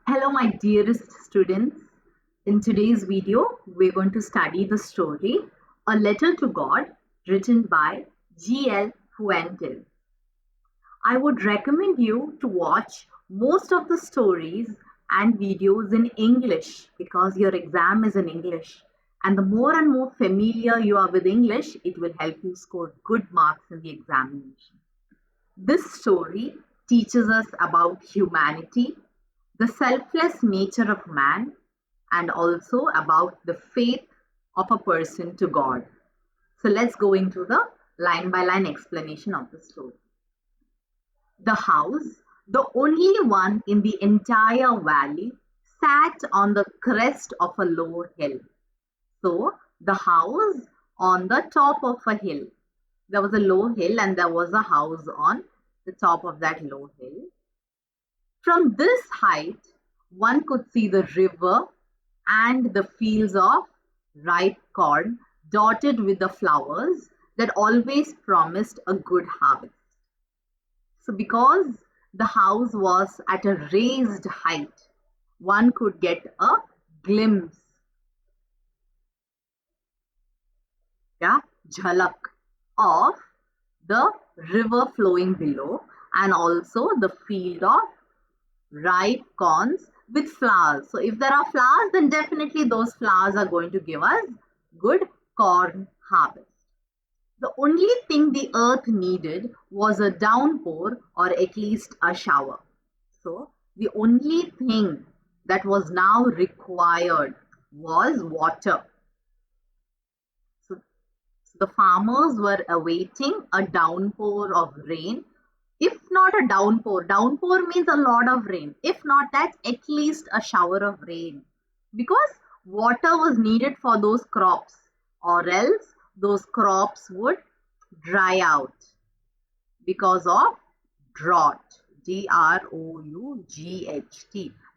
Hello, my dearest students. In today's video, we're going to study the story A Letter to God, written by G.L. Fuentes. I would recommend you to watch most of the stories and videos in English because your exam is in English. And the more and more familiar you are with English, it will help you score good marks in the examination. This story teaches us about humanity, the selfless nature of man, and also about the faith of a person to God. So let's go into the line by line explanation of the story. The house, the only one in the entire valley, sat on the crest of a low hill. So the house on the top of a hill. There was a low hill and there was a house on the top of that low hill. From this height, one could see the river and the fields of ripe corn dotted with the flowers that always promised a good harvest. So, because the house was at a raised height, one could get a glimpse, yeah, jhalak of the river flowing below and also the field of ripe corns with flowers. So if there are flowers, then definitely those flowers are going to give us good corn harvest. The only thing the earth needed was a downpour or at least a shower. So the only thing that was now required was water. So the farmers were awaiting a downpour of rain. If not a downpour means a lot of rain. If not that, at least a shower of rain. Because water was needed for those crops, or else those crops would dry out because of drought. Drought.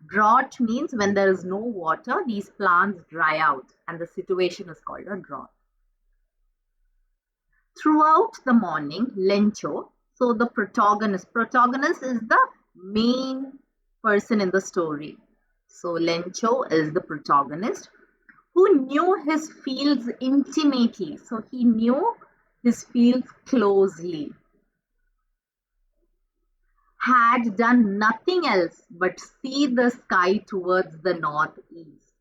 Drought means when there is no water, these plants dry out, and the situation is called a drought. Throughout the morning, Lencho, so the protagonist is the main person in the story. So Lencho is the protagonist who knew his fields intimately. So he knew his fields closely. Had done nothing else but see the sky towards the northeast.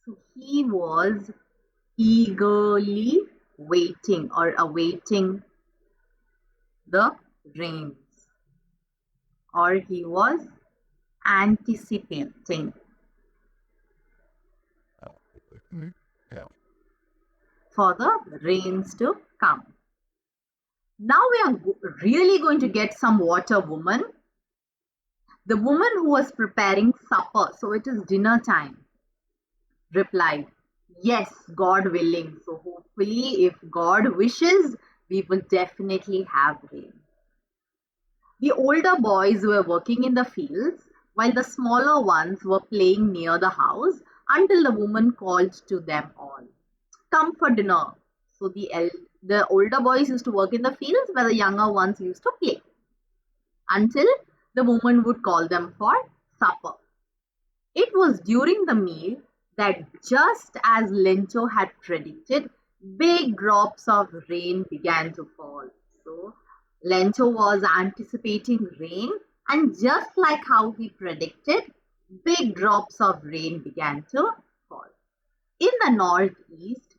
So he was eagerly waiting or awaiting the rains, or he was anticipating for the rains to come. Now we are really going to get some water, woman. The woman who was preparing supper, so it is dinner time, replied, yes, God willing. So hopefully, if God wishes, we will definitely have rain. The older boys were working in the fields, while the smaller ones were playing near the house until the woman called to them all, come for dinner. So the older boys used to work in the fields, while the younger ones used to play until the woman would call them for supper. It was during the meal that, just as Lencho had predicted, big drops of rain began to fall. So Lencho was anticipating rain, and just like how he predicted, big drops of rain began to fall. In the northeast,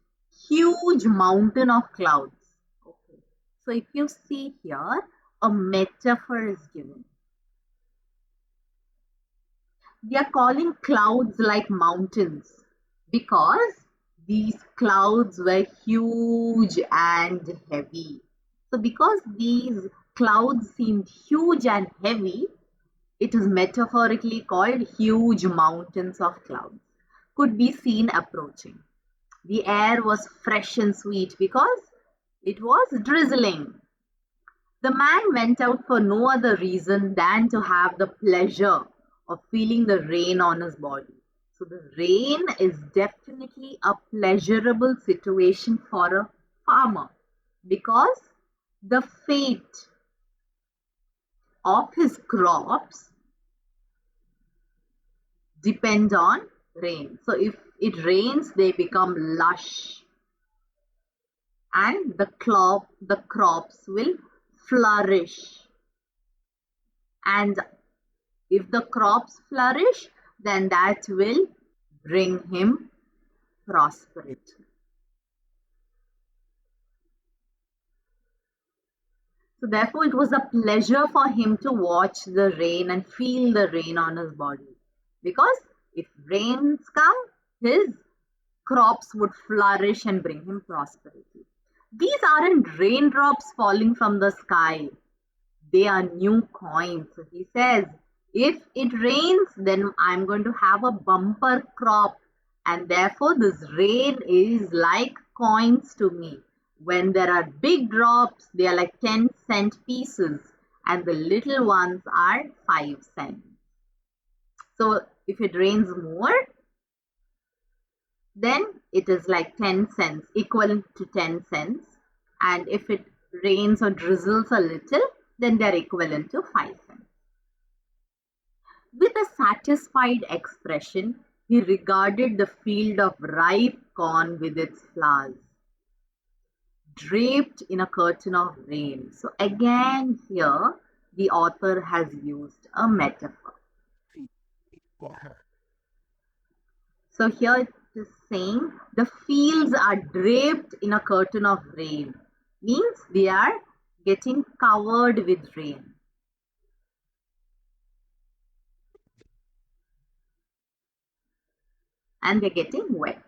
huge mountain of clouds. Okay. So if you see here, a metaphor is given. They are calling clouds like mountains because these clouds were huge and heavy. So because these clouds seemed huge and heavy, it is metaphorically called huge mountains of clouds could be seen approaching. The air was fresh and sweet because it was drizzling. The man went out for no other reason than to have the pleasure of feeling the rain on his body. So the rain is definitely a pleasurable situation for a farmer because the fate of his crops depend on rain. So if it rains, they become lush, and the crops will flourish. And if the crops flourish, then that will bring him prosperity. So therefore, it was a pleasure for him to watch the rain and feel the rain on his body. Because if rains come, his crops would flourish and bring him prosperity. These aren't raindrops falling from the sky. They are new coins. So he says, if it rains, then I'm going to have a bumper crop. And therefore, this rain is like coins to me. When there are big drops, they are like 10-cent pieces. And the little ones are 5 cents. So if it rains more, then it is like 10 cents, equivalent to 10 cents. And if it rains or drizzles a little, then they're equivalent to 5 cents. With a satisfied expression, he regarded the field of ripe corn with its flowers, draped in a curtain of rain. So again here, the author has used a metaphor. So here it is saying the fields are draped in a curtain of rain. Means they are getting covered with rain. And they're getting wet.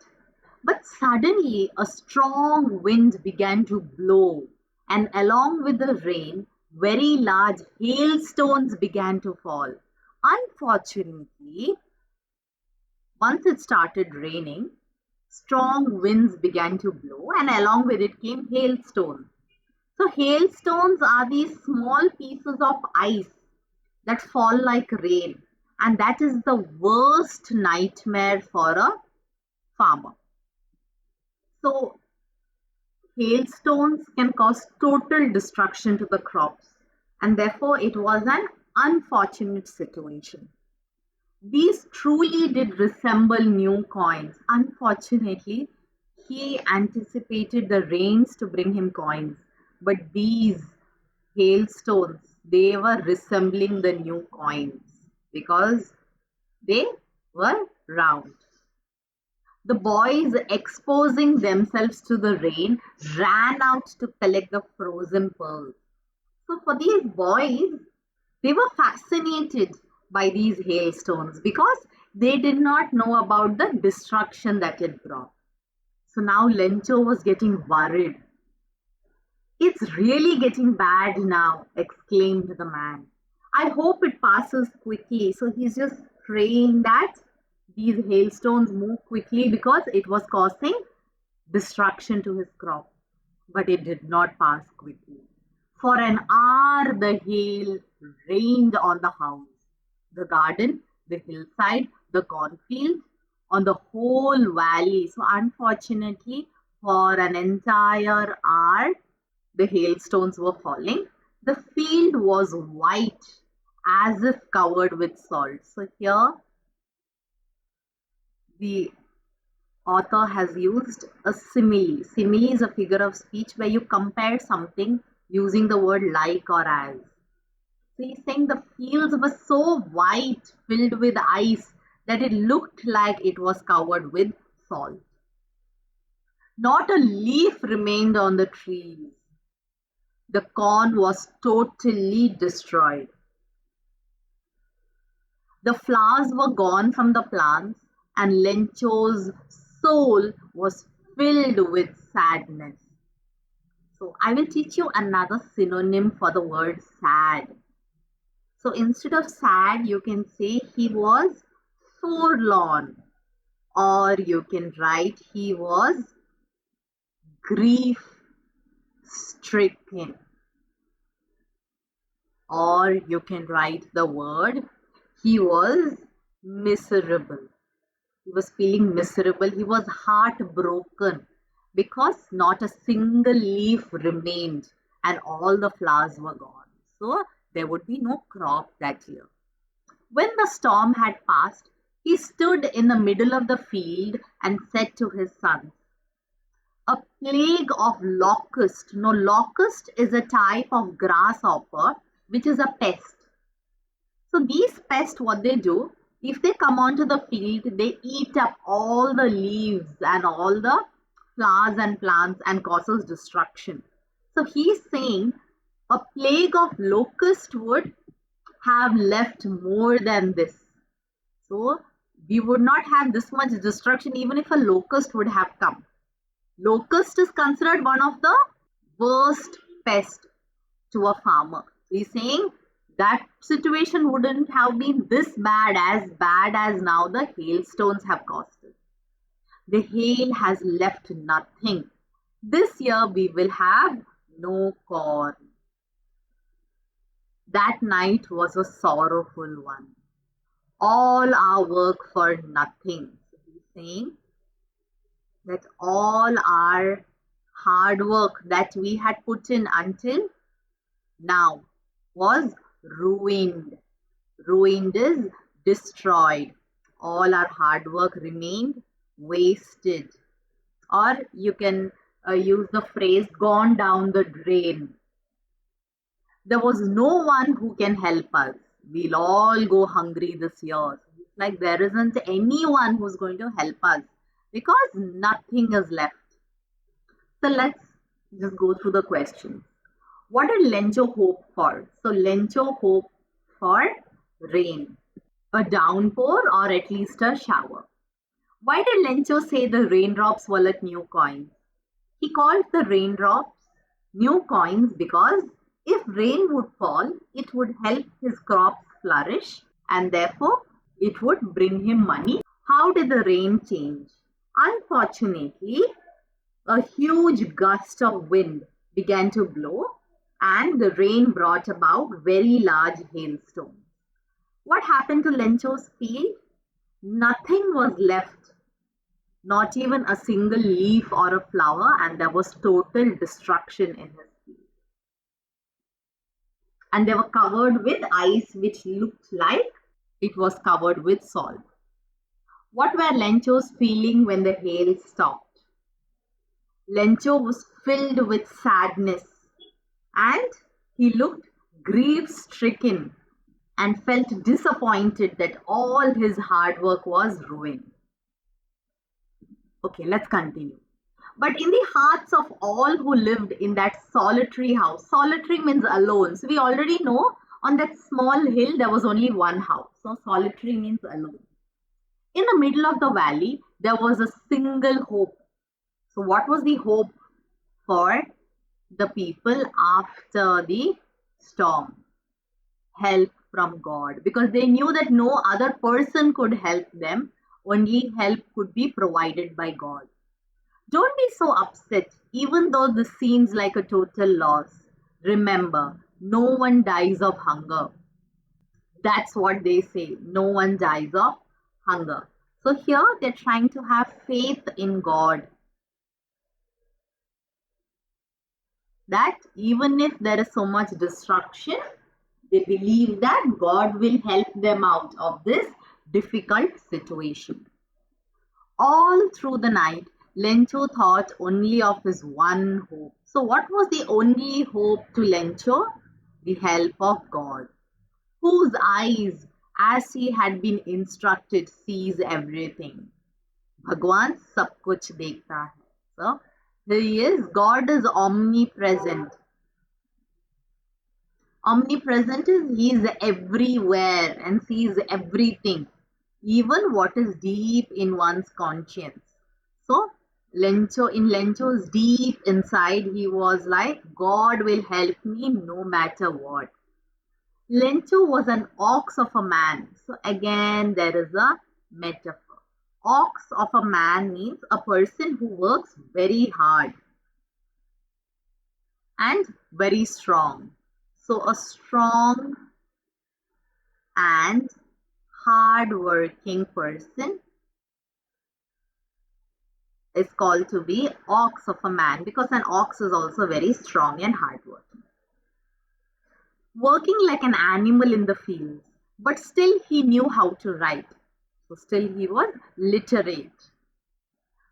But suddenly a strong wind began to blow, and along with the rain, very large hailstones began to fall. Unfortunately, once it started raining, strong winds began to blow, and along with it came hailstones. So hailstones are these small pieces of ice that fall like rain, and that is the worst nightmare for a farmer. So hailstones can cause total destruction to the crops, and therefore it was an unfortunate situation. These truly did resemble new coins. Unfortunately, he anticipated the rains to bring him coins, but these hailstones, they were resembling the new coins because they were round. The boys, exposing themselves to the rain, ran out to collect the frozen pearls. So for these boys, they were fascinated by these hailstones because they did not know about the destruction that it brought. So now Lencho was getting worried. It's really getting bad now, exclaimed the man. I hope it passes quickly. So he's just praying that these hailstones move quickly because it was causing destruction to his crop. But it did not pass quickly. For an hour, the hail rained on the house, the garden, the hillside, the cornfield, on the whole valley. So, unfortunately, for an entire hour, the hailstones were falling. The field was white as if covered with salt. So, here the author has used a simile. Simile is a figure of speech where you compare something using the word like or as. So he's saying the fields were so white, filled with ice, that it looked like it was covered with salt. Not a leaf remained on the trees. The corn was totally destroyed. The flowers were gone from the plants, and Lencho's soul was filled with sadness. So I will teach you another synonym for the word sad. So instead of sad, you can say he was forlorn, or you can write he was grief stricken, or you can write the word he was miserable. He was feeling miserable. He was heartbroken because not a single leaf remained and all the flowers were gone. So there would be no crop that year. When the storm had passed, He stood in the middle of the field and said to his sons, a plague of locust. No, locust is a type of grasshopper which is a pest. So these pests, what they do, if they come onto the field, they eat up all the leaves and all the flowers and plants and causes destruction. So he's saying a plague of locust would have left more than this. So we would not have this much destruction even if a locust would have come. Locust is considered one of the worst pests to a farmer. He's saying that situation wouldn't have been this bad as now the hailstones have caused it. The hail has left nothing. This year we will have no corn. That night was a sorrowful one. All our work for nothing. So he's saying that all our hard work that we had put in until now was ruined. Ruined is destroyed. All our hard work remained wasted. Or you can use the phrase gone down the drain. There was no one who can help us. We'll all go hungry this year. It's like there isn't anyone who's going to help us because nothing is left. So let's just go through the questions. What did Lencho hope for? So Lencho hoped for rain, a downpour or at least a shower. Why did Lencho say the raindrops were like new coins? He called the raindrops new coins because if rain would fall, it would help his crops flourish and therefore it would bring him money. How did the rain change? Unfortunately, a huge gust of wind began to blow and the rain brought about very large hailstones. What happened to Lencho's field? Nothing was left, not even a single leaf or a flower, and there was total destruction in his field. And they were covered with ice which looked like it was covered with salt. What were Lencho's feeling when the hail stopped? Lencho was filled with sadness and he looked grief-stricken and felt disappointed that all his hard work was ruined. Okay, let's continue. But in the hearts of all who lived in that solitary house, solitary means alone. So we already know on that small hill there was only one house. So solitary means alone. In the middle of the valley, there was a single hope. So what was the hope for the people after the storm? Help from God, because they knew that no other person could help them. Only help could be provided by God. Don't be so upset, even though this seems like a total loss. Remember, no one dies of hunger. That's what they say. No one dies of hunger. So here they're trying to have faith in God. That even if there is so much destruction, they believe that God will help them out of this difficult situation. All through the night, Lencho thought only of his one hope. So what was the only hope to Lencho? The help of God, whose eyes, as he had been instructed, sees everything. Bhagwan sab kuch dekhta hai. So God is omnipresent. Omnipresent is he is everywhere and sees everything, even what is deep in one's conscience. So in Lencho's deep inside, he was like, God will help me no matter what. Lencho was an ox of a man. So again, there is a metaphor. Ox of a man means a person who works very hard and very strong. So a strong and hard-working person is called to be ox of a man, because an ox is also very strong and hard-working. Working like an animal in the fields, but still he knew how to write. So still he was literate.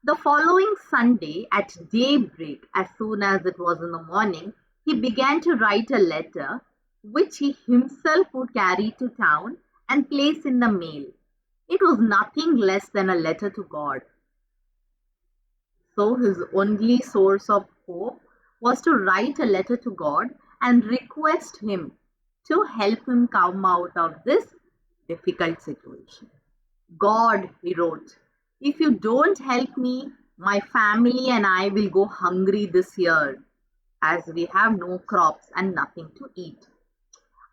The following Sunday at daybreak, as soon as it was in the morning, he began to write a letter which he himself would carry to town and place in the mail. It was nothing less than a letter to God. So his only source of hope was to write a letter to God and request Him to help him come out of this difficult situation. God, he wrote, if you don't help me, my family and I will go hungry this year as we have no crops and nothing to eat.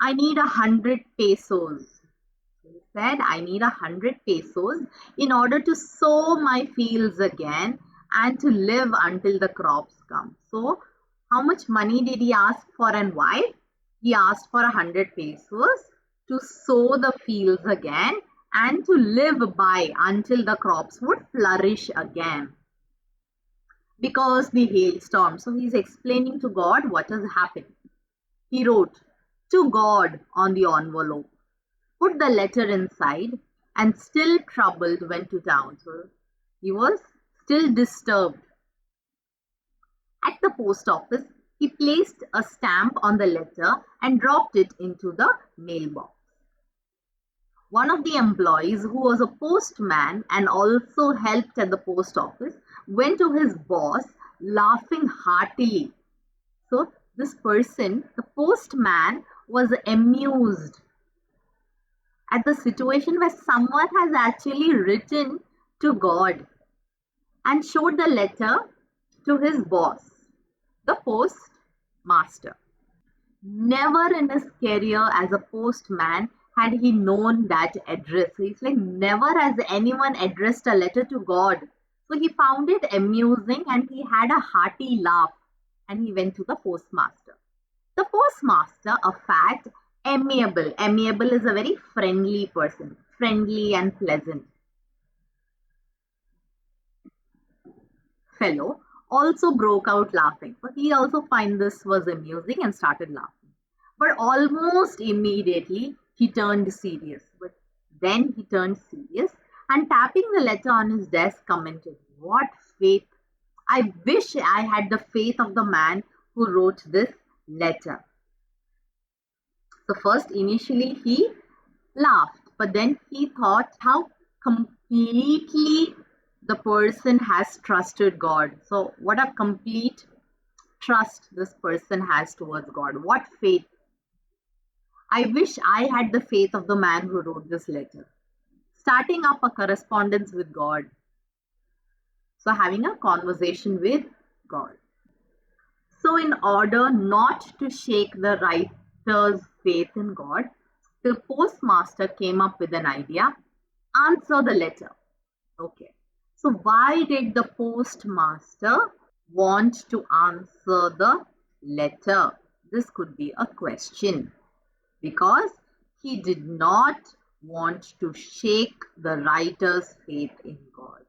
I need 100 pesos. He said, I need 100 pesos in order to sow my fields again and to live until the crops come. So, how much money did he ask for and why? He asked for 100 pesos to sow the fields again and to live by until the crops would flourish again. Because the hailstorm. So, he's explaining to God what has happened. He wrote to God on the envelope, put the letter inside, and still troubled went to town. So he was still disturbed. At the post office, he placed a stamp on the letter and dropped it into the mailbox. One of the employees, who was a postman and also helped at the post office, went to his boss laughing heartily. So this person, the postman, was amused at the situation where someone has actually written to God and showed the letter to his boss, the postmaster. Never in his career as a postman had he known that address. It's like never has anyone addressed a letter to God. So he found it amusing and he had a hearty laugh and he went to the postmaster. The postmaster, a fact, amiable. Amiable is a very friendly person, friendly and pleasant fellow, also broke out laughing. So he also found this was amusing and started laughing. But almost immediately he turned serious. But then he turned serious and tapping the letter on his desk commented, what faith! I wish I had the faith of the man who wrote this letter. So first initially he laughed, but then he thought how completely the person has trusted God. So what a complete trust this person has towards God. What faith. I wish I had the faith of the man who wrote this letter. Starting up a correspondence with God. So having a conversation with God. So in order not to shake the writer's faith in God, the postmaster came up with an idea. Answer the letter. Okay. So why did the postmaster want to answer the letter? This could be a question. Because he did not want to shake the writer's faith in God.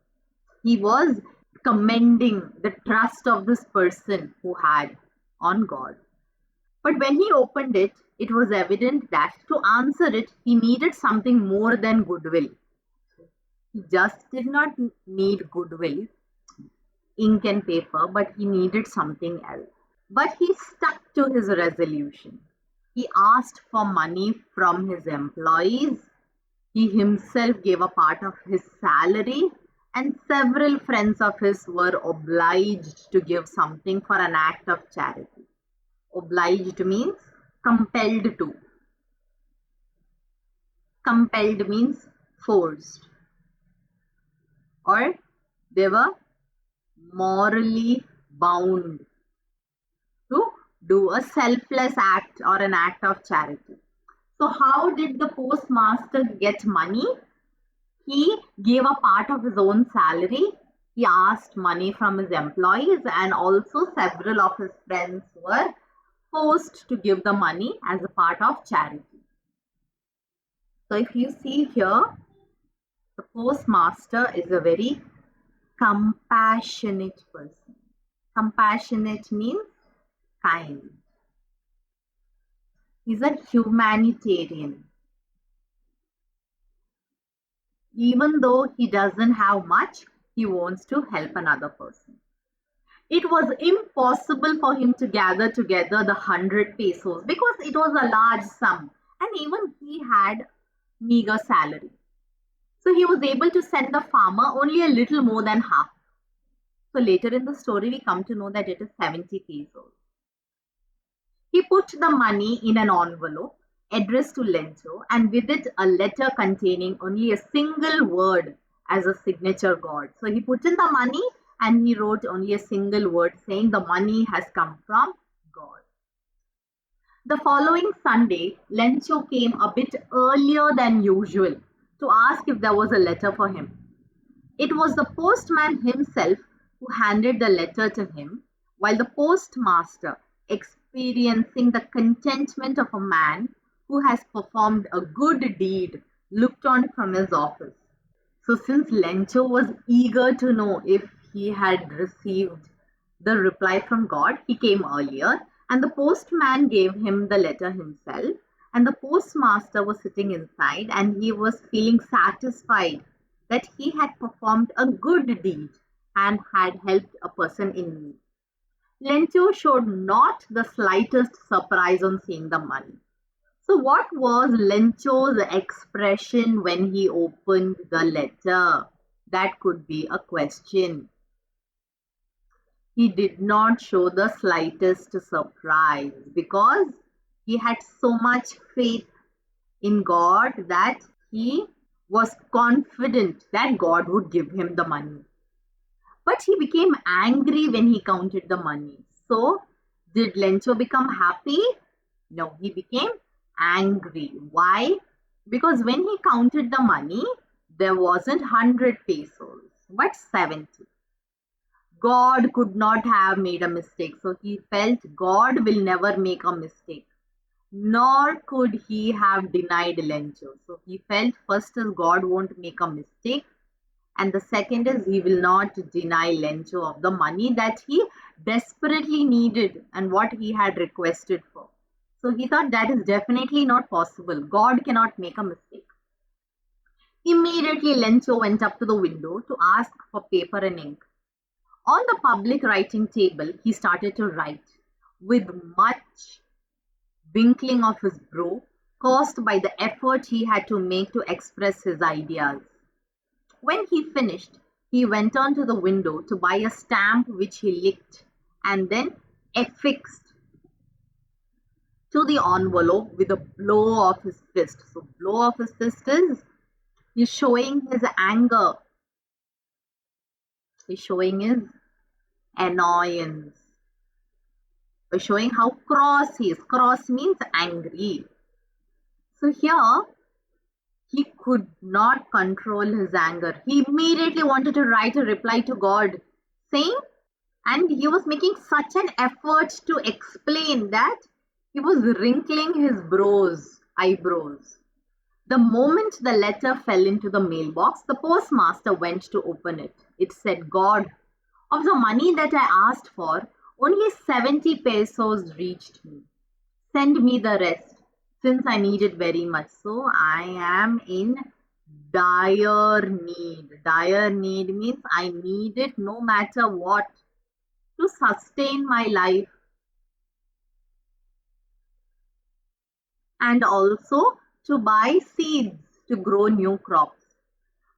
He was commending the trust of this person who had on God. But when he opened it, it was evident that to answer it, he needed something more than goodwill. He just did not need goodwill, ink and paper, but he needed something else. But he stuck to his resolution. He asked for money from his employees. He himself gave a part of his salary, and several friends of his were obliged to give something for an act of charity. Obliged means compelled to. Compelled means forced. Or they were morally bound to do a selfless act or an act of charity. So how did the postmaster get money? He gave a part of his own salary. He asked money from his employees and also several of his friends were forced to give the money as a part of charity. So if you see here, the postmaster is a very compassionate person. Compassionate means kind. He's a humanitarian. Even though he doesn't have much, he wants to help another person. It was impossible for him to gather together the 100 pesos because it was a large sum, and even he had meager salary. So he was able to send the farmer only a little more than half. So later in the story, we come to know that it is 70 pesos. He put the money in an envelope addressed to Lencho and with it a letter containing only a single word as a signature God. So he put in the money and he wrote only a single word saying the money has come from God. The following Sunday, Lencho came a bit earlier than usual to ask if there was a letter for him. It was the postman himself who handed the letter to him, while the postmaster, experiencing the contentment of a man who has performed a good deed, looked on from his office. So, since Lencho was eager to know if he had received the reply from God, he came earlier, and the postman gave him the letter himself. And the postmaster was sitting inside, and he was feeling satisfied that he had performed a good deed and had helped a person in need. Lencho showed not the slightest surprise on seeing the money. So, what was Lencho's expression when he opened the letter? That could be a question. He did not show the slightest surprise because he had so much faith in God that he was confident that God would give him the money. But he became angry when he counted the money. So, did Lencho become happy? No, he became angry. Why? Because when he counted the money, there wasn't 100 pesos, but 70. God could not have made a mistake. So he felt God will never make a mistake. Nor could he have denied Lencho. So he felt first is God won't make a mistake. And the second is he will not deny Lencho of the money that he desperately needed and what he had requested for. So he thought that is definitely not possible. God cannot make a mistake. Immediately, Lencho went up to the window to ask for paper and ink. On the public writing table, he started to write with much winkling of his brow, caused by the effort he had to make to express his ideas. When he finished, he went on to the window to buy a stamp which he licked and then affixed to the envelope with a blow of his fist. So, blow of his fist is he's showing his anger, he's showing his annoyance, he's showing how cross he is. Cross means angry. So, here he could not control his anger. He immediately wanted to write a reply to God, saying, and he was making such an effort to explain that he was wrinkling his eyebrows. The moment the letter fell into the mailbox, the postmaster went to open it. It said, God, of the money that I asked for, only 70 pesos reached me. Send me the rest, since I need it very much. So I am in dire need. Dire need means I need it no matter what to sustain my life and also to buy seeds to grow new crops.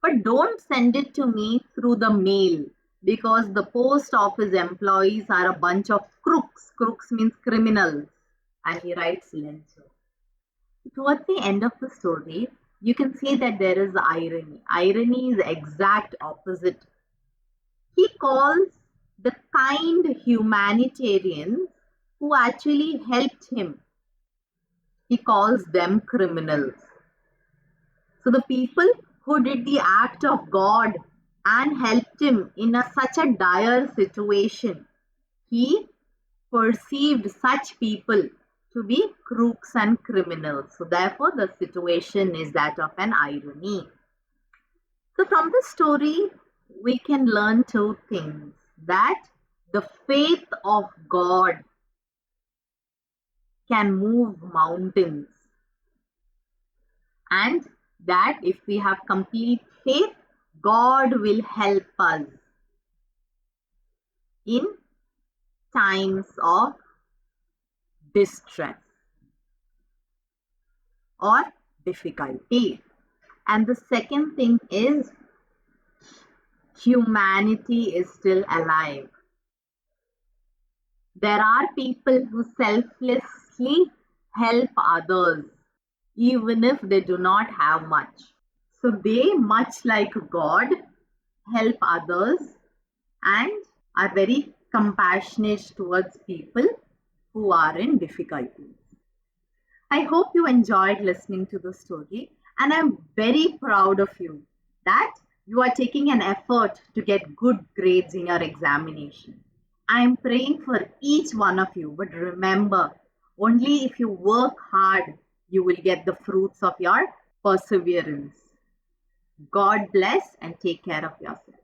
But don't send it to me through the mail because the post office employees are a bunch of crooks. Crooks means criminals. And he writes Lencho. Towards the end of the story, you can see that there is irony. Irony is exact opposite. He calls the kind humanitarians who actually helped him, he calls them criminals. So the people who did the act of God and helped him in such a dire situation, he perceived such people to be crooks and criminals. So therefore the situation is that of an irony. So from this story, we can learn two things. That the faith of God can move mountains and that if we have complete faith, God will help us in times of distress or difficulty. And the second thing is humanity is still alive. There are people who selflessly help others even if they do not have much. So they, much like God, help others and are very compassionate towards people who are in difficulties. I hope you enjoyed listening to the story, and I'm very proud of you that you are taking an effort to get good grades in your examination. I am praying for each one of you, but remember, only if you work hard, you will get the fruits of your perseverance. God bless and take care of yourself.